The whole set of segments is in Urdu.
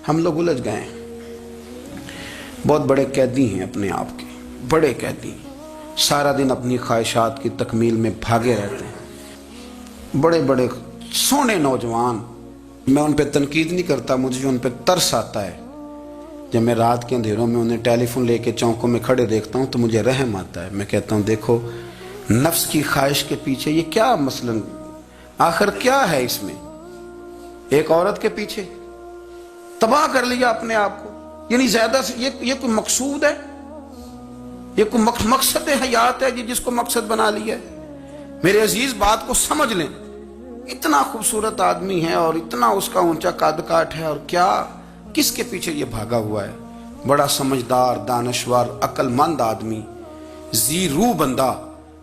ہم لوگ الجھ گئے ہیں، بہت بڑے قیدی ہیں اپنے آپ کے، بڑے قیدی، سارا دن اپنی خواہشات کی تکمیل میں بھاگے رہتے ہیں، بڑے بڑے سونے نوجوان۔ میں ان پہ تنقید نہیں کرتا، مجھے ان پہ ترس آتا ہے۔ جب میں رات کے اندھیروں میں انہیں ٹیلی فون لے کے چوکوں میں کھڑے دیکھتا ہوں تو مجھے رحم آتا ہے۔ میں کہتا ہوں دیکھو نفس کی خواہش کے پیچھے یہ کیا مثلاً آخر کیا ہے اس میں؟ ایک عورت کے پیچھے تباہ کر لیا اپنے آپ کو، یعنی زیادہ سے یہ کوئی مقصود ہے؟ یہ کوئی مقصد حیات ہے جس کو مقصد بنا لیا ہے؟ میرے عزیز بات کو سمجھ لیں، اتنا خوبصورت آدمی ہے اور اتنا اس کا اونچا قد کاٹ ہے، اور کیا کس کے پیچھے یہ بھاگا ہوا ہے؟ بڑا سمجھدار، دانشور، عقل مند آدمی، ذی روح بندہ،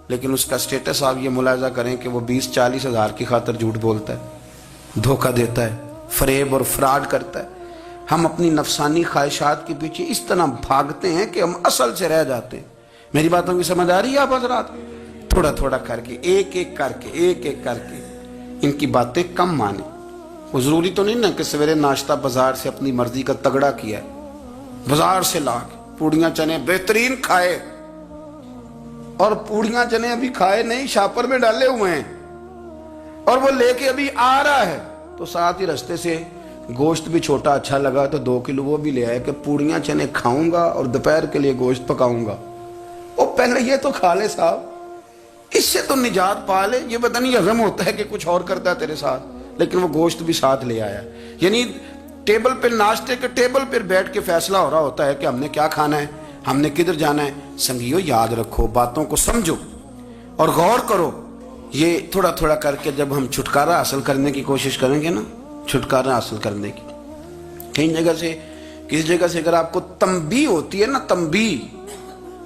لیکن اس کا سٹیٹس آپ یہ ملاحظہ کریں کہ وہ 20-40 ہزار کی خاطر جھوٹ بولتا ہے، دھوکہ دیتا ہے، فریب اور فراڈ کرتا ہے۔ ہم اپنی نفسانی خواہشات کے پیچھے اس طرح بھاگتے ہیں کہ ہم اصل سے رہ جاتے ہیں۔ میری باتوں کی سمجھ آ رہی ہے آپ حضرات؟ تھوڑا تھوڑا کر کے، ایک ایک کر کے ان کی باتیں کم مانیں۔ وہ ضروری تو نہیں نا کہ سویرے ناشتہ بازار سے اپنی مرضی کا تگڑا کیا ہے، بازار سے لا کے پوڑیاں چنے بہترین کھائے، اور پوڑیاں چنے ابھی کھائے نہیں، شاپر میں ڈالے ہوئے ہیں، اور وہ لے کے ابھی آ رہا ہے تو ساتھ ہی رستے سے گوشت بھی چھوٹا اچھا لگا تو 2 کلو وہ بھی لے آئے کہ پوڑیاں چنے کھاؤں گا اور دوپہر کے لیے گوشت پکاؤں گا۔ وہ پہلے یہ تو کھا لے صاحب، اس سے تو نجات پا لے۔ یہ پتہ نہیں ہضم ہوتا ہے کہ کچھ اور کرتا ہے تیرے ساتھ، لیکن وہ گوشت بھی ساتھ لے آیا، یعنی ٹیبل پہ، ناشتے کے ٹیبل پر بیٹھ کے فیصلہ ہو رہا ہوتا ہے کہ ہم نے کیا کھانا ہے، ہم نے کدھر جانا ہے۔ سنگیو یاد رکھو، باتوں کو سمجھو اور غور کرو۔ یہ تھوڑا تھوڑا کر کے جب ہم چھٹکارا حاصل کرنے کی کوشش کریں گے نا، چھٹکارا حاصل کرنے کی، کہیں جگہ سے، کسی جگہ سے اگر آپ کو تنبیہ ہوتی ہے نا، تنبیہ،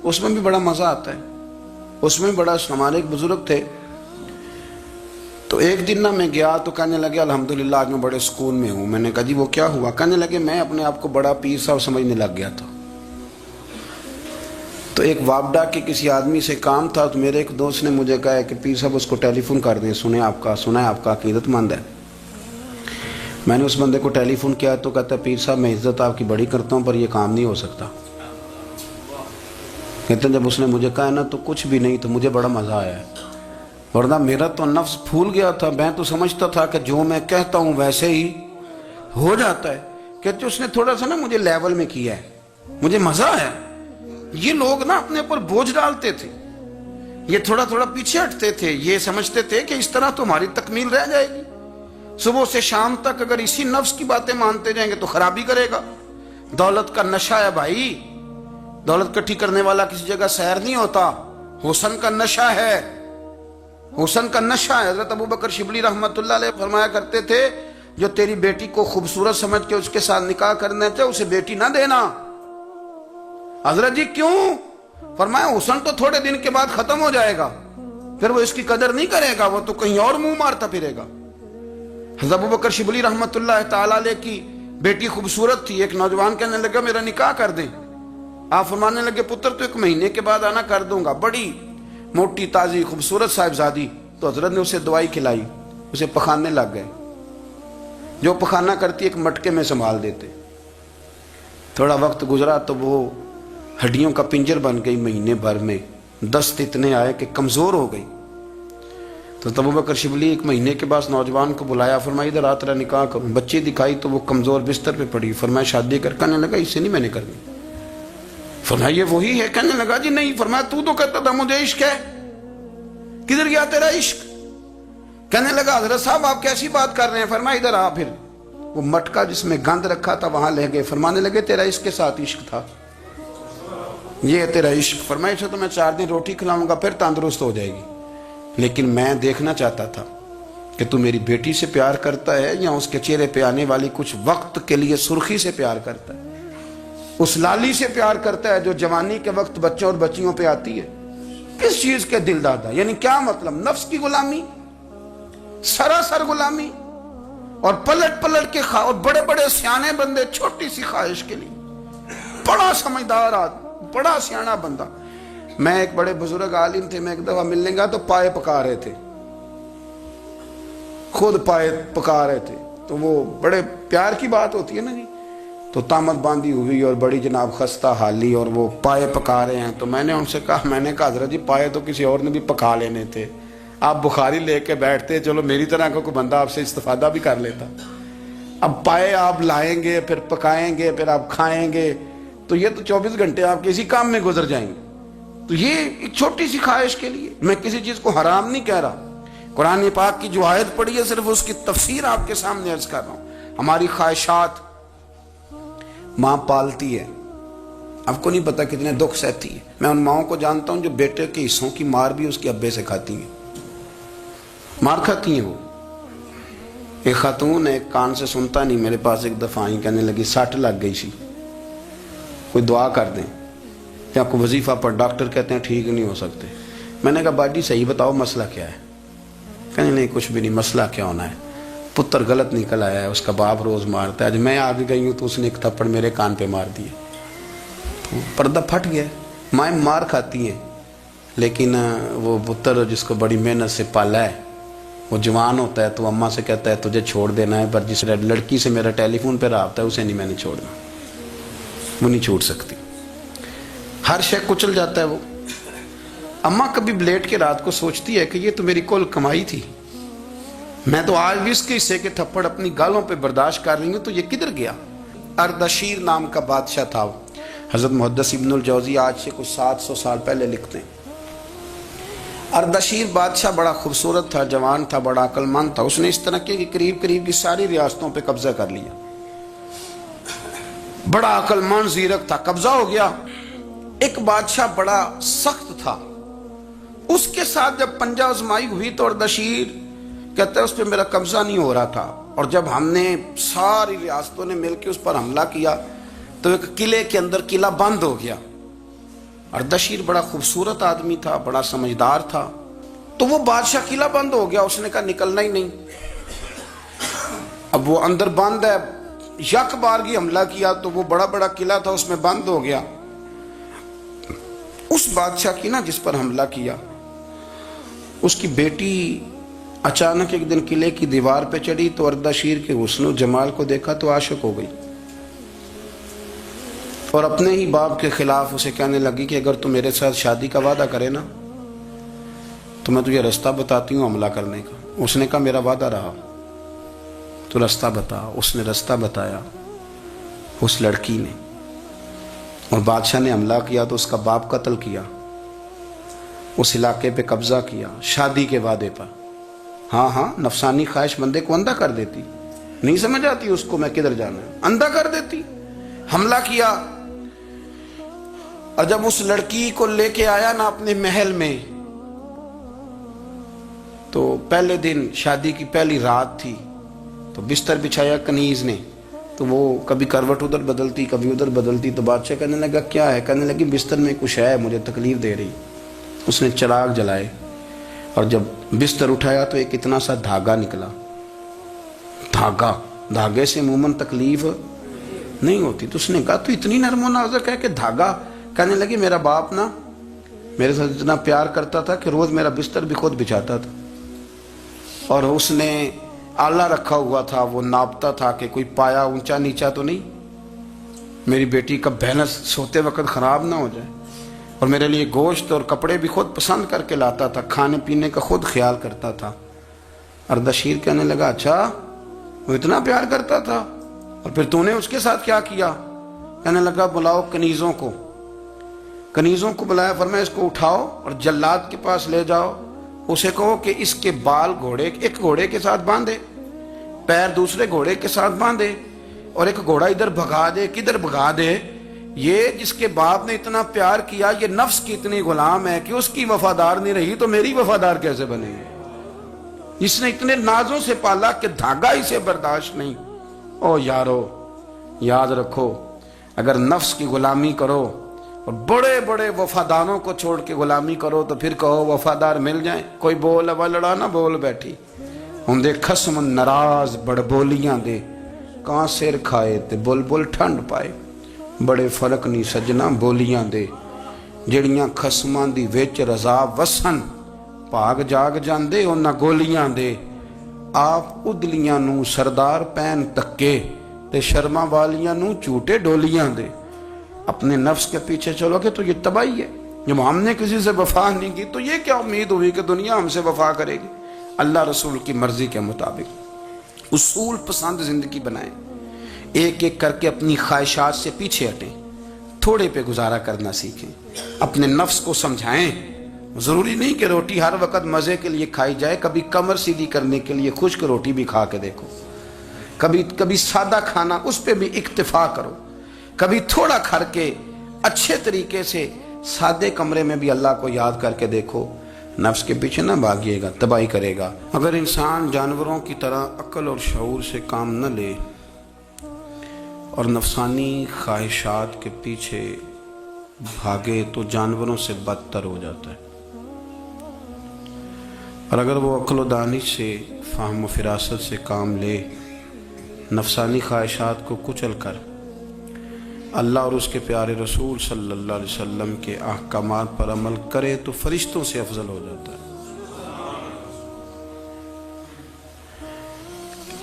اس میں بھی بڑا مزہ آتا ہے، اس میں بڑا۔ ہمارے ایک بزرگ تھے تو ایک دن نا میں گیا تو کہنے لگے الحمدللہ آج میں بڑے سکون میں ہوں۔ میں نے کہا جی وہ کیا ہوا؟ کہنے لگے میں اپنے آپ کو بڑا پیر صاحب سمجھنے لگ گیا تھا، تو ایک وابڈا کے کسی آدمی سے کام تھا، تو میرے ایک دوست نے مجھے کہا کہ پیر صاحب اس کو ٹیلی فون کر دیں، سنا ہے آپ کا عقیدت مند ہے۔ میں نے اس بندے کو ٹیلی فون کیا تو کہتا ہے پیر صاحب میں عزت آپ کی بڑی کرتا ہوں پر یہ کام نہیں ہو سکتا۔ کہتے ہیں جب اس نے مجھے کہا نا تو کچھ بھی نہیں، تو مجھے بڑا مزہ آیا ہے، ورنہ میرا تو نفس پھول گیا تھا۔ میں تو سمجھتا تھا کہ جو میں کہتا ہوں ویسے ہی ہو جاتا ہے۔ کہتے اس نے تھوڑا سا نا مجھے لیول میں کیا ہے، مجھے مزہ آیا۔ یہ لوگ نا اپنے اوپر بوجھ ڈالتے تھے، یہ تھوڑا تھوڑا پیچھے ہٹتے تھے، یہ سمجھتے تھے کہ اس طرح تو ہماری تکمیل رہ جائے گی۔ صبح سے شام تک اگر اسی نفس کی باتیں مانتے جائیں گے تو خرابی کرے گا۔ دولت کا نشہ ہے بھائی، دولت کٹھی کرنے والا کسی جگہ سیر نہیں ہوتا، حسن کا نشہ ہے، حسن کا نشہ ہے۔ حضرت ابوبکر شبلی رحمۃ اللہ علیہ فرمایا کرتے تھے جو تیری بیٹی کو خوبصورت سمجھ کے اس کے ساتھ نکاح کرنا چاہے اسے بیٹی نہ دینا۔ حضرت جی کیوں؟ فرمایا حسن تو تھوڑے دن کے بعد ختم ہو جائے گا، پھر وہ اس کی قدر نہیں کرے گا، وہ تو کہیں اور منہ مارتا پھرے گا۔ حضرت ابوبکر شبلی رحمۃ اللہ تعالی علیہ کی بیٹی خوبصورت تھی، ایک نوجوان کہنے لگا میرا نکاح کر دیں۔ آپ فرمانے لگے پتر تو 1 مہینے کے بعد آنا، کر دوں گا۔ بڑی موٹی تازی خوبصورت صاحبزادی، تو حضرت نے اسے دوائی کھلائی، اسے پخانے لگ گئے، جو پخانہ کرتی ایک مٹکے میں سنبھال دیتے۔ تھوڑا وقت گزرا تو وہ ہڈیوں کا پنجر بن گئی، مہینے بھر میں دست اتنے آئے کہ کمزور ہو گئی۔ تو ابوبکر شبلی 1 مہینے کے بعد نوجوان کو بلایا، فرمایا ادھر آ تیرا نکاح کروں۔ بچی دکھائی تو وہ کمزور بستر پہ پڑی، فرمایا شادی کر۔ کہنے لگا اس سے نہیں میں نے کرنی۔ فرمایا یہ وہی ہے؟ کہنے لگا جی نہیں۔ فرمایا تو کہتا تھا مجھے عشق ہے، کدھر گیا تیرا عشق؟ کہنے لگا حضرت صاحب آپ کیسی بات کر رہے ہیں؟ فرمایا ادھر آ۔ پھر وہ مٹکا جس میں گند رکھا تھا وہاں لے گئے، فرمانے لگے تیرا اس کے ساتھ عشق تھا، یہ ہے تیرا عشق۔ فرمایا اسے تو میں 4 دن روٹی کھلاؤں گا پھر تندرست ہو جائے گی، لیکن میں دیکھنا چاہتا تھا کہ تو میری بیٹی سے پیار کرتا ہے یا اس کے چہرے پہ آنے والی کچھ وقت کے لیے سرخی سے پیار کرتا ہے، اس لالی سے پیار کرتا ہے جو جوانی کے وقت بچوں اور بچیوں پہ آتی ہے۔ کس چیز کے دل دادا؟ یعنی کیا مطلب؟ نفس کی غلامی، سراسر غلامی، اور پلٹ پلٹ کے اور بڑے بڑے سیانے بندے چھوٹی سی خواہش کے لیے، بڑا سمجھدار آدمی، بڑا سیانا بندہ۔ میں ایک بڑے بزرگ عالم تھے، میں ایک دفعہ ملنے گا تو پائے پکا رہے تھے، خود پائے پکا رہے تھے، تو وہ بڑے پیار کی بات ہوتی ہے نا جی، تو تامت باندھی ہوئی اور بڑی جناب خستہ حالی، اور وہ پائے پکا رہے ہیں. تو میں نے ان سے کہا حضرت جی پائے تو کسی اور نے بھی پکا لینے تھے، آپ بخاری لے کے بیٹھتے، چلو میری طرح کا کوئی بندہ آپ سے استفادہ بھی کر لیتا. اب پائے آپ لائیں گے، پھر پکائیں گے، پھر آپ کھائیں گے، تو یہ تو 24 گھنٹے آپ کسی کام میں گزر جائیں گے. تو یہ ایک چھوٹی سی خواہش کے لیے، میں کسی چیز کو حرام نہیں کہہ رہا. قرآن پاک کی جو آیت پڑھی ہے صرف اس کی تفسیر آپ کے سامنے عرض کر رہا ہوں. ہماری خواہشات ماں پالتی ہے، آپ کو نہیں پتا کتنے دکھ سہتی ہے. میں ان ماؤں کو جانتا ہوں جو بیٹے کے حصوں کی مار بھی اس کے ابے سے کھاتی ہیں، مار کھاتی ہیں. وہ ایک خاتون ایک کان سے سنتا نہیں، میرے پاس ایک دفعہ آئی، کہنے لگی سٹ لگ گئی سی، کوئی دعا کر دیں یا کوئی وظیفہ پر، ڈاکٹر کہتے ہیں ٹھیک نہیں ہو سکتے. میں نے کہا باجی صحیح بتاؤ مسئلہ کیا ہے؟ کہنے نہیں کچھ بھی نہیں، مسئلہ کیا ہونا ہے، پتر غلط نکل آیا ہے، اس کا باپ روز مارتا ہے، آج میں آگے گئی ہوں تو اس نے ایک تھپڑ میرے کان پہ مار دیا. تو پردہ پھٹ گیا. مائیں مار کھاتی ہیں، لیکن وہ پتر جس کو بڑی محنت سے پالا ہے، وہ جوان ہوتا ہے تو اماں سے کہتا ہے تجھے چھوڑ دینا ہے، پر جس لڑکی سے میرا ٹیلی فون پہ رابطہ ہے اسے نہیں میں نے چھوڑنا، وہ نہیں چھوڑ سکتی. ہر شے کچل جاتا ہے. وہ اماں کبھی لیٹ کے رات کو سوچتی ہے کہ یہ تو میری کل کمائی تھی، میں تو آج بھی اس کے حصے کے تھپڑ اپنی گالوں پہ برداشت کر رہی ہوں، تو یہ کدھر گیا. اردشیر نام کا بادشاہ تھا. حضرت محدث ابن الجوزی آج سے کچھ 700 سال پہلے لکھتے ہیں. اردشیر بادشاہ بڑا خوبصورت تھا، جوان تھا، بڑا عقل مند تھا. اس نے اس طرح کی قریب قریب کی ساری ریاستوں پہ قبضہ کر لیا. بڑا عقل مند زیرک تھا، قبضہ ہو گیا. ایک بادشاہ بڑا سخت تھا، اس کے ساتھ جب پنجہ آزمائی ہوئی تو اردشیر کہتا ہے اس پہ میرا قبضہ نہیں ہو رہا تھا، اور جب ہم نے ساری ریاستوں نے مل کے اس پر حملہ کیا تو ایک قلعے کے اندر قلعہ بند ہو گیا. اردشیر بڑا خوبصورت آدمی تھا، بڑا سمجھدار تھا، تو وہ بادشاہ قلعہ بند ہو گیا، اس نے کہا نکلنا ہی نہیں. اب وہ اندر بند ہے، یک بارگی حملہ کیا تو وہ بڑا بڑا قلعہ تھا اس میں بند ہو گیا. اس بادشاہ کی نا جس پر حملہ کیا، اس کی بیٹی اچانک ایک دن قلعے کی دیوار پہ چڑھی تو اردشیر کے حسن و جمال کو دیکھا تو عاشق ہو گئی، اور اپنے ہی باپ کے خلاف اسے کہنے لگی کہ اگر تو میرے ساتھ شادی کا وعدہ کرے نا تو میں تجھے رستہ بتاتی ہوں حملہ کرنے کا. اس نے کہا میرا وعدہ رہا، تو رستہ بتا. اس نے رستہ بتایا اس لڑکی نے، اور بادشاہ نے حملہ کیا تو اس کا باپ قتل کیا، اس علاقے پہ قبضہ کیا شادی کے وعدے پر. ہاں ہاں، نفسانی خواہش بندے کو اندھا کر دیتی، نہیں سمجھ آتی اس کو میں کدھر جانا ہے، اندھا کر دیتی. حملہ کیا، اور جب اس لڑکی کو لے کے آیا نا اپنے محل میں، تو پہلے دن شادی کی پہلی رات تھی، تو بستر بچھایا کنیز نے، تو وہ کبھی کروٹ ادھر بدلتی کبھی ادھر بدلتی. تو بادشاہ کہنے لگا کیا ہے؟ کہنے لگی بستر میں کچھ ہے، مجھے تکلیف دے رہی. اس نے چراغ جلائے اور جب بستر اٹھایا تو ایک اتنا سا دھاگا نکلا. دھاگے سے عموماً تکلیف نہیں ہوتی. تو اس نے کہا تو اتنی نرم و نازک ہے کہ دھاگا. کہنے لگی میرا باپ نا میرے ساتھ اتنا پیار کرتا تھا کہ روز میرا بستر بھی خود بچھاتا تھا، اور اس نے آلہ رکھا ہوا تھا، وہ ناپتا تھا کہ کوئی پایا اونچا نیچا تو نہیں، میری بیٹی کا بھینس سوتے وقت خراب نہ ہو جائے، اور میرے لیے گوشت اور کپڑے بھی خود پسند کر کے لاتا تھا، کھانے پینے کا خود خیال کرتا تھا. اردشیر کہنے لگا اچھا وہ اتنا پیار کرتا تھا، اور پھر تو نے اس کے ساتھ کیا کیا؟ کہنے لگا بلاؤ کنیزوں کو. کنیزوں کو بلایا، فرمایا اس کو اٹھاؤ اور جلاد کے پاس لے جاؤ، اسے کہو کہ اس کے بال ایک گھوڑے کے ساتھ باندھے، پیر دوسرے گھوڑے کے ساتھ باندھے، اور ایک گھوڑا ادھر بھگا دے کدھر بھگا دے. یہ جس کے باپ نے اتنا پیار کیا، یہ نفس کی اتنی غلام ہے کہ اس کی وفادار نہیں رہی تو میری وفادار کیسے بنے گی؟ جس نے اتنے نازوں سے پالا کہ دھاگا اسے برداشت نہیں. او یارو یاد رکھو، اگر نفس کی غلامی کرو اور بڑے بڑے وفاداروں کو چھوڑ کے غلامی کرو تو پھر کہو وفادار مل جائیں. کوئی بول اب لڑا نہ بول بیٹھی ہوں دے خسم ناراض بڑ بولیاں دے، کہاں سر کھائے تے بل بل ٹھنڈ پائے. بڑے فرق نہیں سجنا بولیاں دے، جڑیاں خسماں دی وچ رضا وسن، بھاگ جاگ جاندے انہاں گولیاں دے. آپ ادلیاں نو سردار پین تکے تے شرما والیاں نو جھوٹے ڈولیاں دے. اپنے نفس کے پیچھے چلو گے تو یہ تباہی ہے. جب ہم نے کسی سے وفا نہیں کی تو یہ کیا امید ہوئی کہ دنیا ہم سے وفا کرے گی؟ اللہ رسول کی مرضی کے مطابق اصول پسند زندگی بنائیں. ایک ایک کر کے اپنی خواہشات سے پیچھے ہٹیں. تھوڑے پہ گزارا کرنا سیکھیں. اپنے نفس کو سمجھائیں. ضروری نہیں کہ روٹی ہر وقت مزے کے لیے کھائی جائے. کبھی کمر سیدھی کرنے کے لیے خشک روٹی بھی کھا کے دیکھو. کبھی سادہ کھانا اس پہ بھی اکتفا کرو. کبھی تھوڑا کھر کے اچھے طریقے سے سادے کمرے میں بھی اللہ کو یاد کر کے دیکھو. نفس کے پیچھے نہ بھاگیے گا، تباہی کرے گا. اگر انسان جانوروں کی طرح عقل اور شعور سے کام نہ لے اور نفسانی خواہشات کے پیچھے بھاگے تو جانوروں سے بدتر ہو جاتا ہے. اور اگر وہ عقل و دانش سے، فہم و فراست سے کام لے، نفسانی خواہشات کو کچل کر اللہ اور اس کے پیارے رسول صلی اللہ علیہ وسلم کے احکامات پر عمل کرے تو فرشتوں سے افضل ہو جاتا ہے.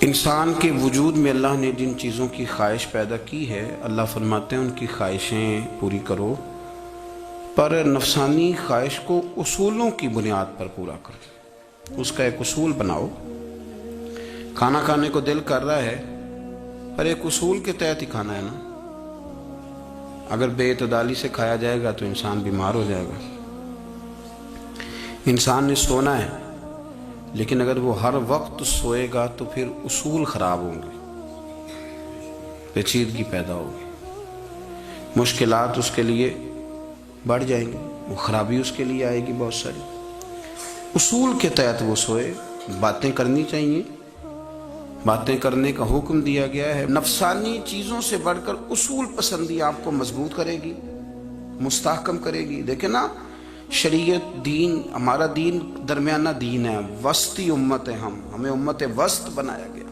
انسان کے وجود میں اللہ نے جن چیزوں کی خواہش پیدا کی ہے، اللہ فرماتے ہیں ان کی خواہشیں پوری کرو، پر نفسانی خواہش کو اصولوں کی بنیاد پر پورا کرو. اس کا ایک اصول بناؤ. کھانا کھانے کو دل کر رہا ہے پر ایک اصول کے تحت ہی کھانا ہے نا. اگر بے اعتدالی سے کھایا جائے گا تو انسان بیمار ہو جائے گا. انسان نے سونا ہے لیکن اگر وہ ہر وقت سوئے گا تو پھر اصول خراب ہوں گے، پیچیدگی پیدا ہوگی، مشکلات اس کے لیے بڑھ جائیں گے، وہ خرابی اس کے لیے آئے گی بہت ساری. اصول کے تحت وہ سوئے. باتیں کرنی چاہیے، باتیں کرنے کا حکم دیا گیا ہے. نفسانی چیزوں سے بڑھ کر اصول پسندی آپ کو مضبوط کرے گی، مستحکم کرے گی. دیکھیں نا، شریعت، دین، ہمارا دین درمیانہ دین ہے. وسطی امت ہے. ہمیں امت وسط بنایا گیا.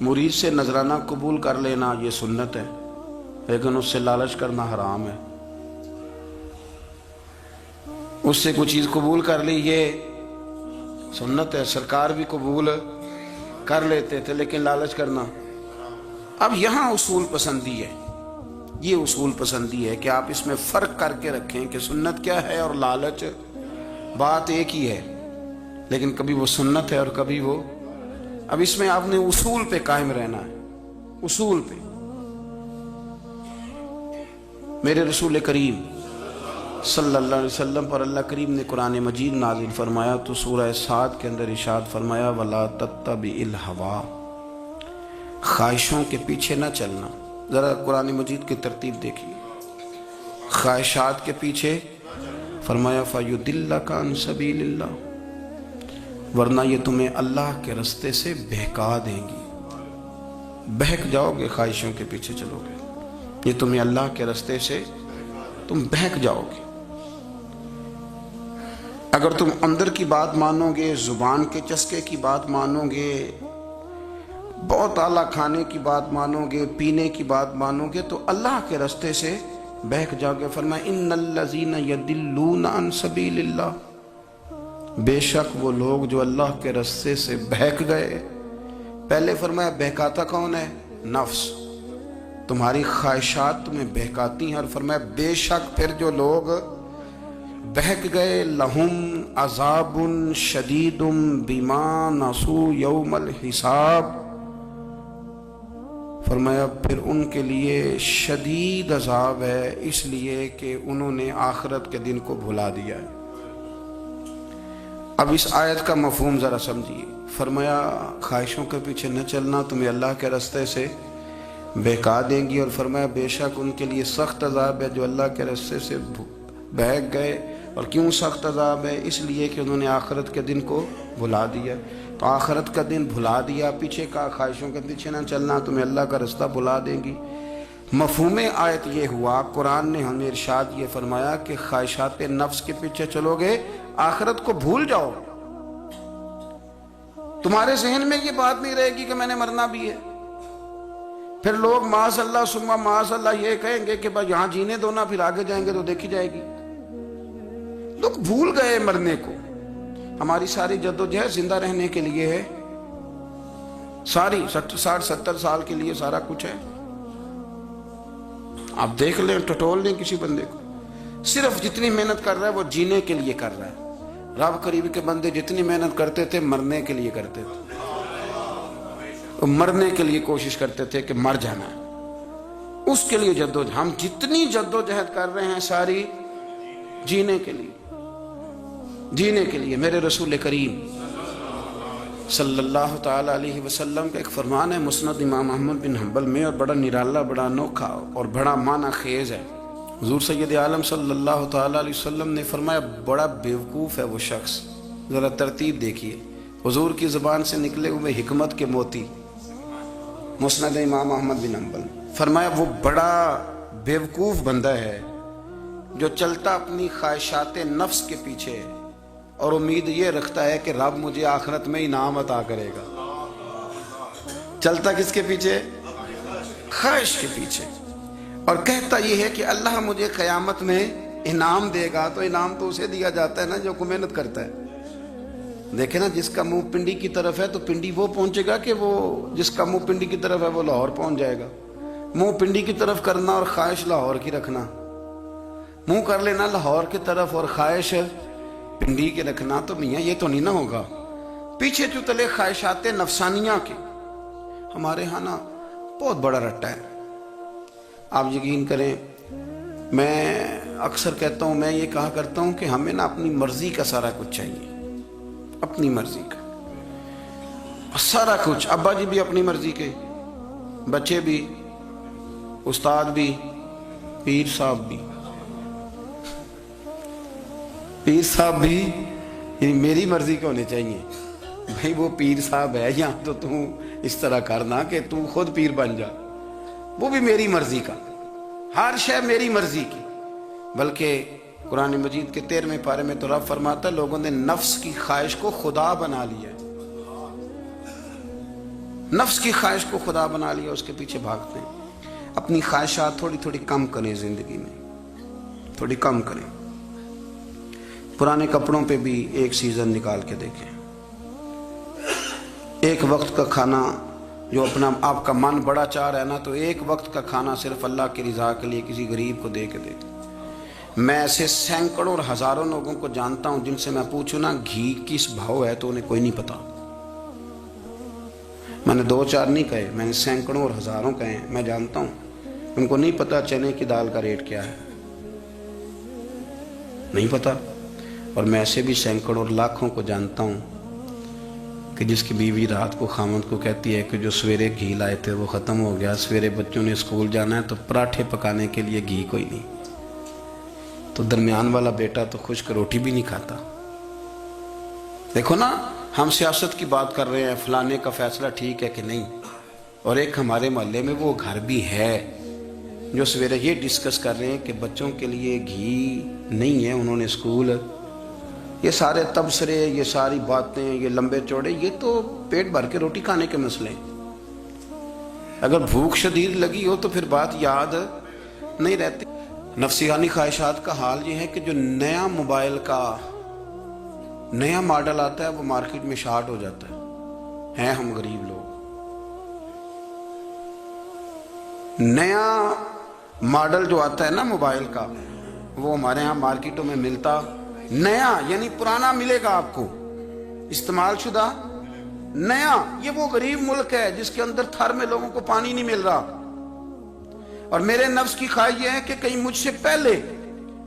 مرید سے نذرانہ قبول کر لینا یہ سنت ہے، لیکن اس سے لالچ کرنا حرام ہے. اس سے کوئی چیز قبول کر لی یہ سنت ہے. سرکار بھی قبول کر لیتے تھے لیکن لالچ کرنا. اب یہاں اصول پسندی ہے. یہ اصول پسندی ہے کہ آپ اس میں فرق کر کے رکھیں کہ سنت کیا ہے اور لالچ. بات ایک ہی ہے لیکن کبھی وہ سنت ہے اور کبھی وہ. اب اس میں آپ نے اصول پہ قائم رہنا ہے. اصول پہ. میرے رسول کریم صلی اللہ علیہ وسلم پر اللہ کریم نے قرآن مجید نازل فرمایا تو سورہ صاد کے اندر ارشاد فرمایا وَلَا تَتَّبِعِ الْهَوَىٰ، خواہشوں کے پیچھے نہ چلنا. ذرا قرآن مجید کی ترتیب دیکھیے. خواہشات کے پیچھے فرمایا فَيُضِلَّكَ عَن سَبِيلِ اللَّهِ، ورنہ یہ تمہیں اللہ کے رستے سے بہکا دیں گی. بہک جاؤ گے، خواہشوں کے پیچھے چلو گے، یہ تمہیں اللہ کے رستے سے تم بہک جاؤ گے. اگر تم اندر کی بات مانو گے، زبان کے چسکے کی بات مانو گے، بہت اعلیٰ کھانے کی بات مانو گے، پینے کی بات مانو گے تو اللہ کے رستے سے بہک جاؤ گے. فرمایا ان الذین یضلون عن سبیل اللہ، بے شک وہ لوگ جو اللہ کے رستے سے بہک گئے. پہلے فرمایا بہکاتا کون ہے؟ نفس. تمہاری خواہشات تمہیں بہکاتی ہیں. اور فرمایا بے شک پھر جو لوگ بہک گئے لہم عذاب شدید بما نسوا یوم الحساب، فرمایا پھر ان کے لیے شدید عذاب ہے اس لیے کہ انہوں نے آخرت کے دن کو بھلا دیا ہے. اب اس آیت کا مفہوم ذرا سمجھیے. فرمایا خواہشوں کے پیچھے نہ چلنا تمہیں اللہ کے رستے سے بہکا دیں گی. اور فرمایا بے شک ان کے لیے سخت عذاب ہے جو اللہ کے رستے سے بہک گئے. اور کیوں سخت عذاب ہے؟ اس لیے کہ انہوں نے آخرت کے دن کو بھلا دیا. تو آخرت کا دن بھلا دیا، پیچھے کا خواہشوں کے پیچھے نہ چلنا تمہیں اللہ کا رستہ بھلا دیں گی. مفہوم آیت یہ ہوا، قرآن نے ہمیں ارشاد یہ فرمایا کہ خواہشات نفس کے پیچھے چلو گے آخرت کو بھول جاؤ. تمہارے ذہن میں یہ بات نہیں رہے گی کہ میں نے مرنا بھی ہے. پھر لوگ معاذ اللہ ثم معاذ اللہ یہ کہیں گے کہ بھائی یہاں جینے دو نا، پھر آگے جائیں گے تو دیکھی جائے گی. لوگ بھول گئے مرنے کو. ہماری ساری جدوجہد زندہ رہنے کے لیے ہے. ساری 60-70 سال کے لیے سارا کچھ ہے. آپ دیکھ لیں, ٹٹول لیں کسی بندے کو, صرف جتنی محنت کر رہا ہے وہ جینے کے لیے کر رہا ہے. رب قریب کے بندے جتنی محنت کرتے تھے مرنے کے لیے کرتے تھے, وہ مرنے کے لیے کوشش کرتے تھے کہ مر جانا ہے, اس کے لیے جدوجہد. ہم جتنی جدوجہد کر رہے ہیں ساری جینے کے لیے, جینے کے لیے. میرے رسول کریم صلی اللہ تعالی علیہ وسلم کا ایک فرمان ہے مسند امام احمد بن حنبل میں, اور بڑا نرالا, بڑا انوکھا اور بڑا معنی خیز ہے. حضور سید عالم صلی اللہ تعالی علیہ وسلم نے فرمایا بڑا بیوقوف ہے وہ شخص. ذرا ترتیب دیکھیے, حضور کی زبان سے نکلے ہوئے حکمت کے موتی, مسند امام احمد بن حنبل. فرمایا وہ بڑا بیوقوف بندہ ہے جو چلتا اپنی خواہشات نفس کے پیچھے اور امید یہ رکھتا ہے کہ رب مجھے آخرت میں انعام عطا کرے گا. چلتا کس کے پیچھے؟ خواہش کے پیچھے, اور کہتا یہ ہے کہ اللہ مجھے قیامت میں انعام دے گا. تو انعام تو اسے دیا جاتا ہے نا جو کو محنت کرتا ہے. دیکھیں نا, جس کا منہ پنڈی کی طرف ہے تو پنڈی وہ پہنچے گا کہ وہ جس کا منہ پنڈی کی طرف ہے وہ لاہور پہنچ جائے گا. منہ پنڈی کی طرف کرنا اور خواہش لاہور کی رکھنا, منہ کر لینا لاہور کی طرف اور خواہش پنڈی کے رکھنا, تو میاں یہ تو نہیں نہ ہوگا. پیچھے جو تلے خواہشات نفسانیہ کے ہمارے ہاں نا بہت بڑا رٹا ہے. آپ یقین کریں, میں اکثر کہتا ہوں, میں یہ کہا کرتا ہوں کہ ہمیں نا اپنی مرضی کا سارا کچھ چاہیے, اپنی مرضی کا سارا کچھ. ابا جی بھی اپنی مرضی کے, بچے بھی, استاد بھی, پیر صاحب بھی. پیر صاحب بھی یعنی میری مرضی کے ہونے چاہیے. بھائی وہ پیر صاحب ہے یا تو اس طرح کرنا کہ تو خود پیر بن جا, وہ بھی میری مرضی کا, ہر شے میری مرضی کی. بلکہ قرآن مجید کے 13ویں پارے میں تو رب فرماتا ہے لوگوں نے نفس کی خواہش کو خدا بنا لیا ہے. نفس کی خواہش کو خدا بنا لیا, اس کے پیچھے بھاگتے ہیں. اپنی خواہشات تھوڑی تھوڑی کم کریں زندگی میں, تھوڑی کم کریں. پرانے کپڑوں پہ بھی ایک سیزن نکال کے دیکھیں. ایک وقت کا کھانا جو اپنا آپ کا من بڑا چاہ رہا ہے نا, تو ایک وقت کا کھانا صرف اللہ کی رضا کے لیے کسی غریب کو دے کے دیکھیں. میں ایسے سینکڑوں اور ہزاروں لوگوں کو جانتا ہوں جن سے میں پوچھوں نا گھی کس بھاؤ ہے تو انہیں کوئی نہیں پتا. میں نے 2-4 نہیں کہے, میں نے سینکڑوں اور ہزاروں کہے. میں جانتا ہوں ان کو نہیں پتا چنے کی دال کا ریٹ کیا ہے, نہیں پتا. اور میں ایسے بھی سینکڑوں اور لاکھوں کو جانتا ہوں کہ جس کی بیوی رات کو خامند کو کہتی ہے کہ جو سویرے گھی لائے تھے وہ ختم ہو گیا, سویرے بچوں نے اسکول جانا ہے تو پراٹھے پکانے کے لیے گھی کوئی نہیں. تو درمیان والا بیٹا تو خشک روٹی بھی نہیں کھاتا. دیکھو نا, ہم سیاست کی بات کر رہے ہیں, فلانے کا فیصلہ ٹھیک ہے کہ نہیں, اور ایک ہمارے محلے میں وہ گھر بھی ہے جو سویرے یہ ڈسکس کر رہے ہیں کہ بچوں کے لیے گھی نہیں ہے, انہوں نے اسکول. یہ سارے تبصرے, یہ ساری باتیں, یہ لمبے چوڑے, یہ تو پیٹ بھر کے روٹی کھانے کے مسئلے ہیں. اگر بھوک شدید لگی ہو تو پھر بات یاد نہیں رہتی. نفسیانی خواہشات کا حال یہ ہے کہ جو نیا موبائل کا نیا ماڈل آتا ہے وہ مارکیٹ میں شارٹ ہو جاتا ہے. ہم غریب لوگ, نیا ماڈل جو آتا ہے نا موبائل کا وہ ہمارے ہاں مارکیٹوں میں ملتا نیا, یعنی پرانا ملے گا آپ کو, استعمال شدہ نیا. یہ وہ غریب ملک ہے جس کے اندر تھر میں لوگوں کو پانی نہیں مل رہا. اور میرے نفس کی خواہش یہ ہے کہ کہیں مجھ سے پہلے,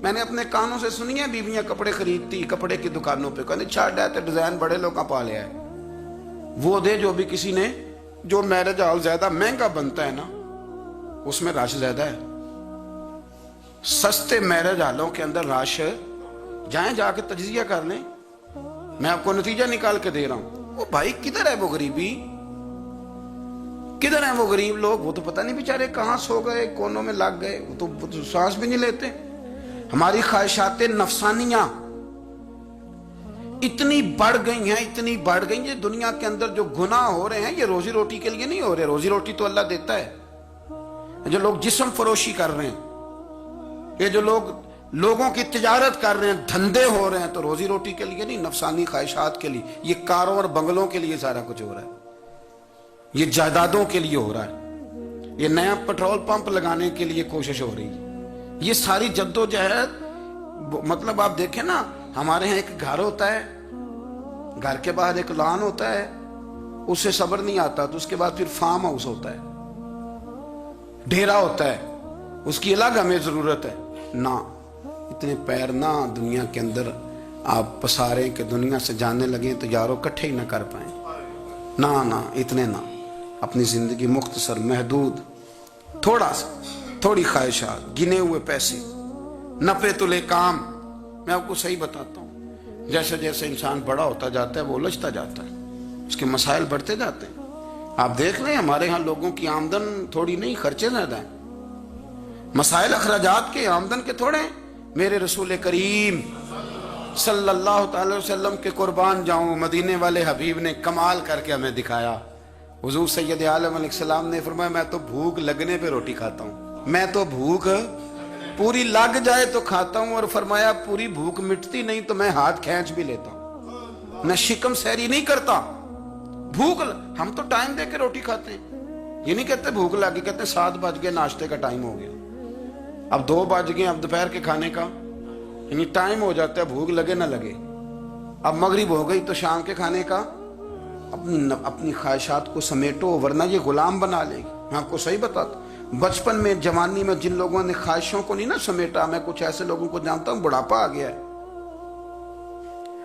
میں نے اپنے کانوں سے سنی ہے بیویاں کپڑے خریدتی کپڑے کی دکانوں پہ, کہنے چھاڑ ہے ڈیزائن بڑے لوگوں پا لیا ہے, وہ دے جو بھی کسی نے. جو میرج ہال زیادہ مہنگا بنتا ہے نا اس میں رش زیادہ ہے. سستے میرج ہالوں کے اندر رش, جائیں جا کے تجزیہ کر لیں, میں آپ کو نتیجہ نکال کے دے رہا ہوں. وہ بھائی کدھر ہے وہ غریبی, کدھر ہیں وہ غریب لوگ؟ وہ تو پتہ نہیں بیچارے کہاں سو گئے, کونوں میں لگ گئے, وہ تو سانس بھی نہیں لیتے. ہماری خواہشات نفسانیہ اتنی بڑھ گئی ہیں, اتنی بڑھ گئی ہیں. دنیا کے اندر جو گناہ ہو رہے ہیں یہ روزی روٹی کے لیے نہیں ہو رہے. روزی روٹی تو اللہ دیتا ہے. جو لوگ جسم فروشی کر رہے ہیں, یہ جو لوگ لوگوں کی تجارت کر رہے ہیں, دھندے ہو رہے ہیں, تو روزی روٹی کے لیے نہیں, نفسانی خواہشات کے لیے. یہ کاروں اور بنگلوں کے لیے سارا کچھ ہو رہا ہے. یہ جائیدادوں کے لیے ہو رہا ہے، یہ نیا پیٹرول پمپ لگانے کے لیے کوشش ہو رہی ہے، یہ ساری جدوجہد۔ مطلب آپ دیکھیں نا، ہمارے ہاں ایک گھر ہوتا ہے، گھر کے بعد ایک لان ہوتا ہے، اس سے صبر نہیں آتا تو اس کے بعد پھر فارم ہاؤس ہوتا ہے، ڈیرا ہوتا ہے، اس کی الگ ہمیں ضرورت ہے نہ۔ اتنے پیر نہ دنیا کے اندر آپ پساریں کہ دنیا سے جانے لگیں تو یارو کٹھے ہی نہ کر پائیں، نہ اتنے نہ۔ اپنی زندگی مختصر، محدود، تھوڑا سا، تھوڑی خواہشات، گنے ہوئے پیسے، نپے تلے کام۔ میں آپ کو صحیح بتاتا ہوں، جیسے جیسے انسان بڑا ہوتا جاتا ہے وہ الجھتا جاتا ہے، اس کے مسائل بڑھتے جاتے ہیں۔ آپ دیکھ لیں ہمارے ہاں لوگوں کی آمدن تھوڑی نہیں، خرچے زیادہ ہیں، مسائل اخراجات کے، آمدن کے تھوڑے ہیں۔ میرے رسول کریم صلی اللہ تعالی وسلم کے قربان جاؤں، مدینے والے حبیب نے کمال کر کے ہمیں دکھایا۔ حضور سید عالم علیہ السلام نے فرمایا میں تو بھوک لگنے پہ روٹی کھاتا ہوں، میں تو بھوک پوری لگ جائے تو کھاتا ہوں، اور فرمایا پوری بھوک مٹتی نہیں تو میں ہاتھ کھینچ بھی لیتا ہوں، میں شکم سیری نہیں کرتا۔ بھوک ہم تو ٹائم دے کے روٹی کھاتے ہیں، یہ نہیں کہتے بھوک لگی، کہتے 7 بج گئے، ناشتے کا ٹائم ہو گیا، اب 2 بج گئے، اب دوپہر کے کھانے کا یعنی ٹائم ہو جاتا ہے، بھوک لگے نہ لگے۔ اب مغرب ہو گئی تو شام کے کھانے کا اپنی خواہشات کو سمیٹو، ورنہ یہ غلام بنا لے گی۔ میں آپ کو صحیح بتاتا ہوں، بچپن میں، جوانی میں جن لوگوں نے خواہشوں کو نہیں نہ سمیٹا، میں کچھ ایسے لوگوں کو جانتا ہوں بڑھاپا آ گیا ہے،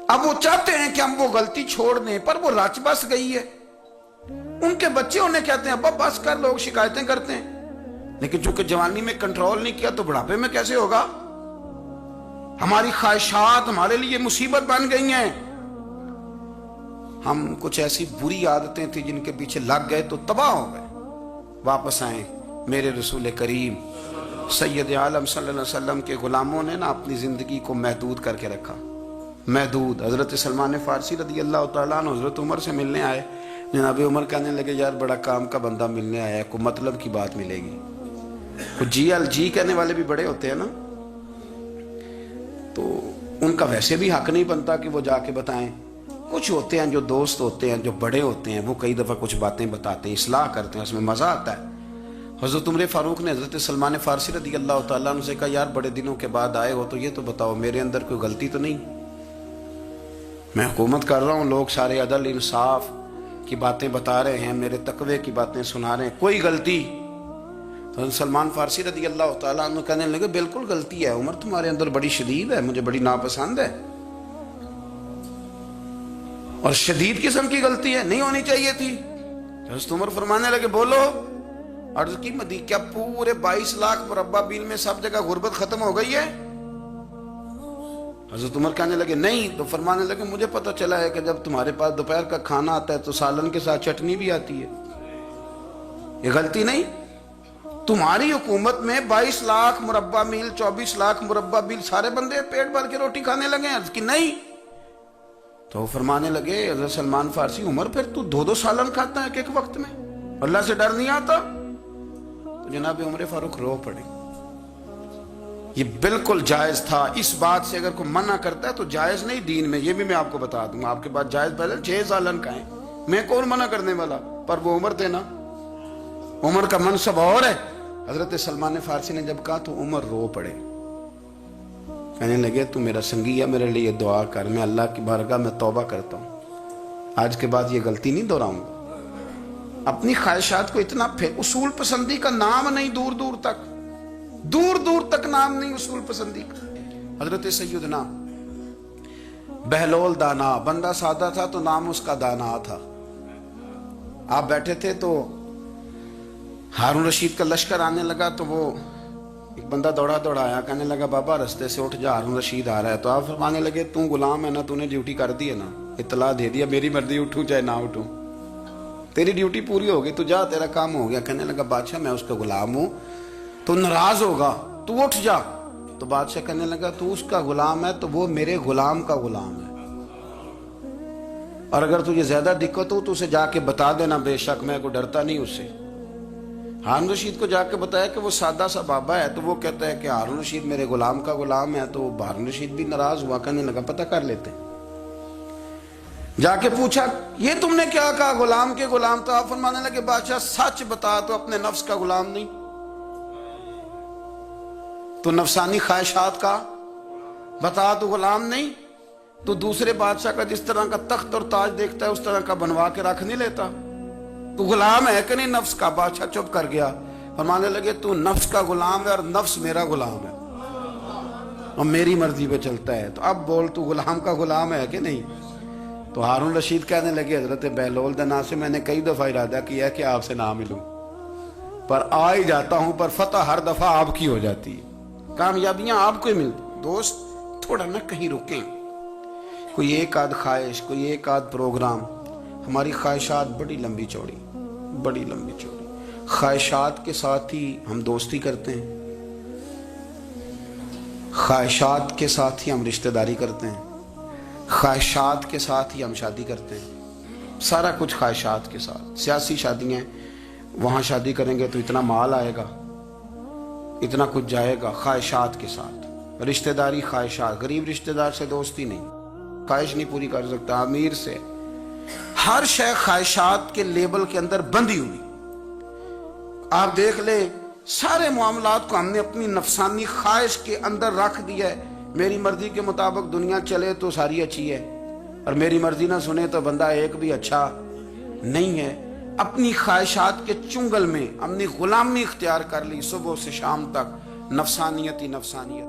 اب وہ چاہتے ہیں کہ ہم وہ غلطی چھوڑ دیں، پر وہ رچ بس گئی ہے۔ ان کے بچے انہیں کہتے ہیں ابا بس کر، لوگ شکایتیں کرتے ہیں، لیکن چونکہ جوانی میں کنٹرول نہیں کیا تو بڑھاپے میں کیسے ہوگا؟ ہماری خواہشات ہمارے لیے مصیبت بن گئی ہیں۔ ہم کچھ ایسی بری عادتیں تھیں جن کے پیچھے لگ گئے تو تباہ ہو گئے۔ واپس آئیں، میرے رسول کریم سید عالم صلی اللہ علیہ وسلم کے غلاموں نے نا اپنی زندگی کو محدود کر کے رکھا، محدود۔ حضرت سلمان فارسی رضی اللہ تعالیٰ عنہ حضرت عمر سے ملنے آئے، جناب عمر کہنے لگے یار بڑا کام کا بندہ ملنے آیا ہے، کوئی مطلب کی بات ملے گی۔ کچھ جی کہنے والے بھی بڑے ہوتے ہیں نا، تو ان کا ویسے بھی حق نہیں بنتا کہ وہ جا کے بتائیں۔ کچھ ہوتے ہیں جو دوست ہوتے ہیں، جو بڑے ہوتے ہیں، وہ کئی دفعہ کچھ باتیں بتاتے ہیں، اصلاح کرتے ہیں، اس میں مزہ آتا ہے۔ حضرت عمر فاروق نے حضرت سلمان فارسی رضی اللہ تعالیٰ عنہ سے کہا یار بڑے دنوں کے بعد آئے ہو تو یہ تو بتاؤ میرے اندر کوئی غلطی تو نہیں؟ میں حکومت کر رہا ہوں، لوگ سارے عدل انصاف کی باتیں بتا رہے ہیں، میرے تقوی کی باتیں سنا رہے ہیں، کوئی غلطی؟ تو سلمان فارسی رضی اللہ تعالیٰ عنہ کہنے لگے بالکل غلطی ہے عمر، تمہارے اندر بڑی شدید ہے، مجھے بڑی ناپسند ہے، اور شدید قسم کی غلطی ہے، نہیں ہونی چاہیے تھی۔ حضرت عمر فرمانے لگے بولو۔ عرض کی کیا پورے 22 لاکھ مربع میل میں سب جگہ غربت ختم ہو گئی ہے؟ حضرت عمر کہنے لگے نہیں۔ تو فرمانے لگے مجھے پتہ چلا ہے کہ جب تمہارے پاس دوپہر کا کھانا آتا ہے تو سالن کے ساتھ چٹنی بھی آتی ہے، یہ غلطی نہیں؟ تمہاری حکومت میں 22 لاکھ مربع میل، 24 لاکھ مربع میل سارے بندے پیٹ بھر کے روٹی کھانے لگے ہیں؟ عرض کی نہیں۔ تو فرمانے لگے حضرت سلمان فارسی عمر پھر تو 2 سالن کھاتا ہے ایک وقت میں، اللہ سے ڈر نہیں آتا؟ تو جناب عمر فاروق رو پڑے۔ یہ بالکل جائز تھا، اس بات سے اگر کوئی منع کرتا ہے تو جائز نہیں دین میں، یہ بھی میں آپ کو بتا دوں، آپ کے پاس جائز پہلے 6 سالن کھائیں، میں کون منع کرنے والا؟ پر وہ عمر تھے نا، عمر کا منصب اور ہے۔ حضرت سلمان فارسی نے جب کہا تو عمر رو پڑے، کہنے لگے تو میرا سنگی ہے، میرے لیے دعا کر، میں اللہ کی بارگاہ میں توبہ کرتا ہوں، آج کے بعد یہ غلطی نہیں دہراؤں گا۔ اپنی خواہشات کو اتنا اصول پسندی کا نام نہیں، دور دور تک نام نہیں اصول پسندی کا۔ حضرت سیدنا بہلول دانا، بندہ سادہ تھا تو نام اس کا دانا تھا۔ آپ بیٹھے تھے تو ہارون رشید کا لشکر آنے لگا تو وہ ایک بندہ دوڑا آیا، کہنے لگا بابا رستے سے اٹھ جا، ہارون رشید آ رہا ہے۔ تو آپ فرمانے لگے تو غلام ہے نا، تو نے ڈیوٹی کر دی ہے نا، اطلاع دے دیا، میری مرضی اٹھوں چاہے نہ اٹھوں، تیری ڈیوٹی پوری ہو گئی، تو جا، تیرا کام ہو گیا۔ کہنے لگا بادشاہ میں اس کا غلام ہوں، تو ناراض ہوگا، تو اٹھ جا۔ تو بادشاہ کہنے لگا تو اس کا غلام ہے تو وہ میرے غلام کا غلام ہے، اور اگر تجھے زیادہ دقت ہو تو اسے جا کے بتا دینا، بے شک میں کوئی ڈرتا نہیں اس سے۔ ہارون رشید کو جا کے بتایا کہ وہ سادہ سا بابا ہے، تو وہ کہتا ہے کہ ہارون رشید میرے غلام کا غلام ہے، تو ہارون رشید بھی ناراض ہوا، کہنے لگا پتہ کر لیتے۔ جا کے پوچھا یہ تم نے کیا کہا؟ غلام کے غلام؟ تو آپ فرمانے لگے بادشاہ سچ بتا تو اپنے نفس کا غلام نہیں تو نفسانی خواہشات کا بتا تو غلام نہیں تو دوسرے بادشاہ کا جس طرح کا تخت اور تاج دیکھتا ہے اس طرح کا بنوا کے رکھ نہیں لیتا؟ تو غلام ہے کہ نہیں نفس کا؟ بادشاہ چپ کر گیا. فرمانے لگے تو نفس کا غلام ہے اور نفس میرا غلام ہے اور میری مرضی پہ چلتا ہے. تو اب بول تو غلام کا غلام ہے کہ نہیں؟ تو ہارون رشید کہنے لگے حضرت بہلول دنا سے میں نے کئی دفعہ ارادہ کیا ہے کہ آپ سے نہ ملوں پر آ ہی جاتا ہوں، پر فتح ہر دفعہ آپ کی ہو جاتی ہے، کامیابیاں آپ کو ہی ملتی. دوست تھوڑا نہ کہیں رکیں، کوئی ایک آدھ خواہش، کوئی ایک آدھ پروگرام. ہماری خواہشات بڑی لمبی چوڑی، بڑی لمبی چوڑی. خواہشات کے ساتھ ہی ہم دوستی کرتے ہیں، خواہشات کے ساتھ ہی ہم رشتہ داری کرتے ہیں، خواہشات کے ساتھ ہی ہم شادی کرتے ہیں. سارا کچھ خواہشات کے ساتھ. سیاسی شادیاں، وہاں شادی کریں گے تو اتنا مال آئے گا، اتنا کچھ جائے گا. خواہشات کے ساتھ رشتہ داری، خواہشات. غریب رشتہ دار سے دوستی نہیں، خواہش نہیں پوری کر سکتا. امیر سے ہر شے خواہشات کے لیبل کے اندر بندھی ہوئی. آپ دیکھ لیں سارے معاملات کو ہم نے اپنی نفسانی خواہش کے اندر رکھ دیا ہے. میری مرضی کے مطابق دنیا چلے تو ساری اچھی ہے اور میری مرضی نہ سنے تو بندہ ایک بھی اچھا نہیں ہے. اپنی خواہشات کے چنگل میں ہم نے غلامی اختیار کر لی، صبح سے شام تک نفسانیت ہی نفسانیت.